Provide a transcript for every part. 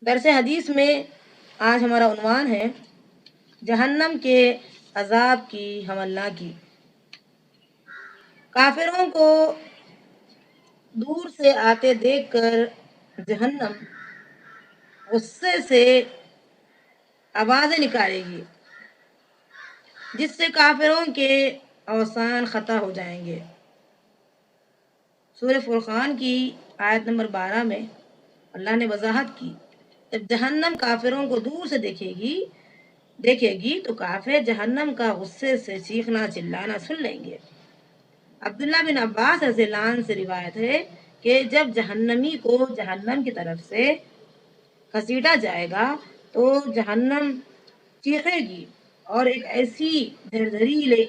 درس حدیث میں آج ہمارا عنوان ہے جہنم کے عذاب کی ہم اللہ کی۔ کافروں کو دور سے آتے دیکھ کر جہنم غصے سے آوازیں نکالے گی، جس سے کافروں کے اوسان خطا ہو جائیں گے۔ سورہ فرقان کی آیت نمبر 12 میں اللہ نے وضاحت کی، جب جہنم کافروں کو دور سے دیکھے گی تو کافر جہنم کا غصے سے چیخنا چلانا سن لیں گے۔ عبداللہ بن عباس رضی اللہ عنہ سے روایت ہے کہ جب جہنمی کو جہنم کی طرف سے گھسیٹا جائے گا تو جہنم چیخے گی اور ایک ایسی دھردھری لے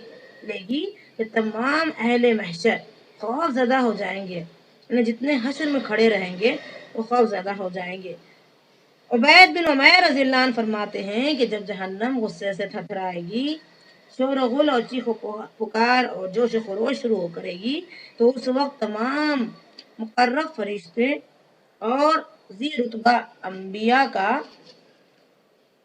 گی کہ تمام اہل محشر خوف زدہ ہو جائیں گے، یعنی جتنے حشر میں کھڑے رہیں گے وہ خوف زدہ ہو جائیں گے۔ عبید بن عمیر رضی اللہ عنہ فرماتے ہیں کہ جب جہنم غصے سے تھرتھرائے گی، شور و غل اور چیخ و پکار اور جوش و خروش شروع کرے گی تو اس وقت تمام مقرب فرشتے اور ذی رتبہ انبیاء کا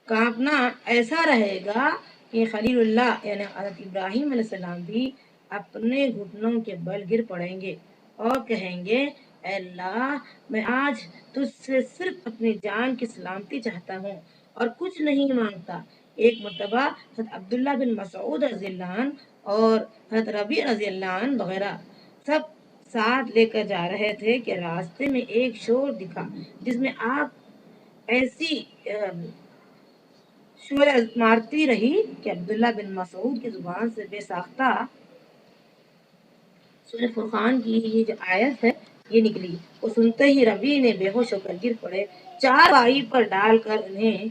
کانپنا ایسا رہے گا کہ خلیل اللہ یعنی حضرت ابراہیم علیہ السلام بھی اپنے گھٹنوں کے بل گر پڑیں گے اور کہیں گے، اے اللہ میں آج تجھ سے صرف اپنی جان کی سلامتی چاہتا ہوں اور کچھ نہیں مانگتا۔ ایک مرتبہ حضرت عبداللہ بن مسعود رضی اللہ عنہ اور حضرت ربیع رضی اللہ عنہ وغیرہ سب ساتھ لے کر جا رہے تھے کہ راستے میں ایک شور دکھا جس میں آگ ایسی شور مارتی رہی کہ عبداللہ بن مسعود کی زبان سے بے ساختہ سورہ فرقان کی یہ جو آیت ہے یہ نکلی۔ وہ سنتے ہی ربیع نے بے ہوش ہو کر گر پڑے۔ چارپائی پر ڈال کر انہیں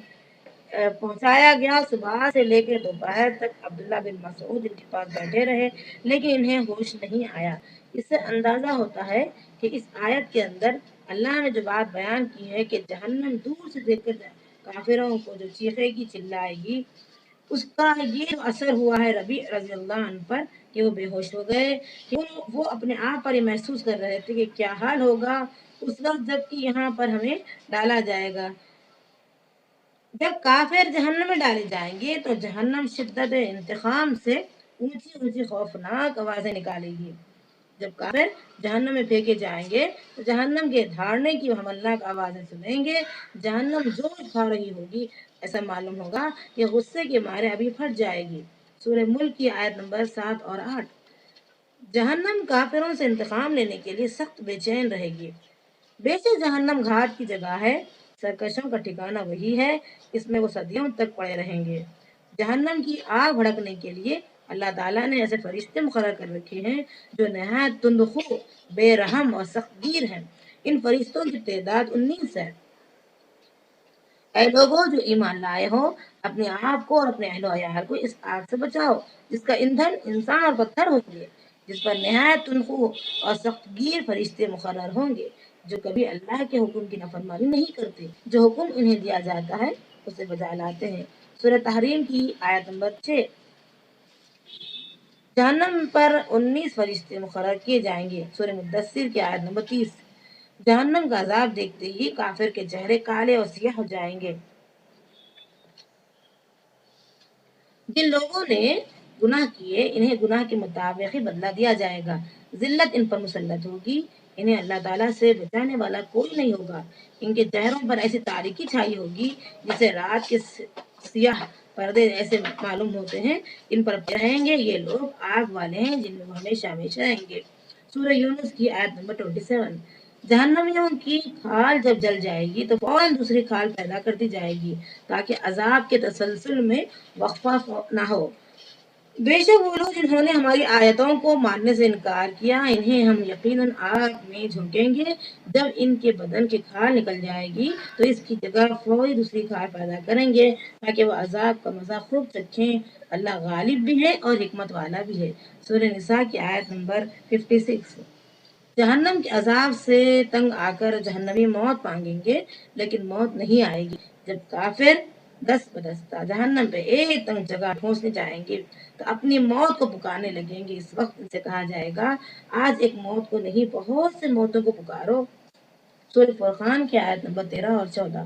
پہنچایا گیا۔ صبح سے لے کر دوپہر تک عبداللہ بن مسعود ان کے پاس بیٹھے رہے لیکن انہیں ہوش نہیں آیا۔ اس سے اندازہ ہوتا ہے کہ اس آیت کے اندر اللہ نے جو بات بیان کی ہے کہ جہنم دور سے دیکھ کر کافروں کو جو چیخے گی چلائے گی، اس کا یہ اثر ہوا ہے ربیع رضی اللہ عنہ پر کہ وہ بے ہوش ہو گئے۔ وہ اپنے آپ پر یہ محسوس کر رہے تھے کہ کیا حال ہوگا اس وقت جب کہ یہاں پر ہمیں ڈالا جائے گا۔ جب کافر جہنم میں ڈالے جائیں گے تو جہنم شدت انتقام سے اونچی اونچی خوفناک آوازیں نکالے گی۔ جب کافر جہنم میں پھینکے جائیں گے تو جہنم کے دھاڑنے کی ہم اللہ کی آوازیں سنیں گے۔ جہنم جوش کھا رہی ہوگی، ایسا معلوم ہوگا کہ غصے کے مارے ابھی پھٹ جائے گی۔ سورہ ملک کی آیت نمبر 7 اور 8۔ جہنم کافروں سے انتقام لینے کے لیے سخت بے چین رہے گی۔ بے شک جہنم گھاٹ کی جگہ ہے، سرکشوں کا ٹھکانہ وہی ہے، اس میں وہ صدیوں تک پڑے رہیں گے۔ جہنم کی آگ بھڑکنے کے لیے اللہ تعالیٰ نے ایسے فرشتے مقرر کر رکھے ہیں جو نہایت تندخو، بے رحم اور سخت گیر ہیں۔ ان فرشتوں کی تعداد 19 ہے۔ اے لوگوں جو ایمان لائے ہو، اپنے آپ کو اور اپنے اہل و عیال کو اس آگ سے بچاؤ جس کا ایندھن انسان اور پتھر ہوں گے، جس پر نہایت تندخو اور سخت گیر فرشتے مقرر ہوں گے جو کبھی اللہ کے حکم کی نافرمانی نہیں کرتے، جو حکم انہیں دیا جاتا ہے اسے بجا لاتے ہیں۔ سورہ تحریم کی آیت نمبر 6۔ جہنم پر 19 فرشتے مقرر کیے جائیں گے۔ سورہ مدثر کی آیت نمبر 30۔ جہنم کا عذاب دیکھتے ہی کافر کے چہرے کالے اور سیاہ ہو جائیں گے۔ جن لوگوں نے گناہ کیے انہیں گناہ کے مطابق ہی بدلہ دیا جائے گا۔ ذلت ان پر مسلط ہوگی، انہیں اللہ تعالیٰ سے بچانے والا کوئی نہیں ہوگا۔ ان کے چہروں پر ایسی تاریکی چھائی ہوگی جسے رات کے سیاہ پردے ایسے معلوم ہوتے ہیں۔ ان پر رہیں گے یہ لوگ آگ والے ہیں جن میں وہ ہمیشہ ہمیشہ رہیں گے۔ سورہ یونس کی آیت نمبر 27۔ جہنمیوں کی کھال جب جل جائے گی تو فوراً دوسری کھال پیدا کر دی جائے گی تاکہ عذاب کے تسلسل میں وقفہ نہ ہو۔ بے شک وہ لوگ جنہوں نے ہماری آیتوں کو ماننے سے انکار کیا انہیں ہم یقیناً آگ میں جھونکیں گے۔ جب ان کے بدن کی کھال نکل جائے گی تو اس کی جگہ فوری دوسری کھال پیدا کریں گے تاکہ وہ عذاب کا مزہ خوب چکھیں۔ اللہ غالب بھی ہے اور حکمت والا بھی ہے۔ سورہ نساء کی آیت نمبر 56۔ جہنم کے عذاب سے تنگ آ کر جہنمی موت مانگیں گے لیکن موت نہیں آئے گی۔ جب کافر دست بدستہ جہنم پہ ایک تنگ جگہ پہنچنے جائیں گے تو اپنی موت کو پکارنے لگیں گے۔ اس وقت ان سے کہا جائے گا، آج ایک موت کو نہیں بہت سے موتوں کو پکارو۔ سورہ فرقان کی آیت نمبر 13 اور 14۔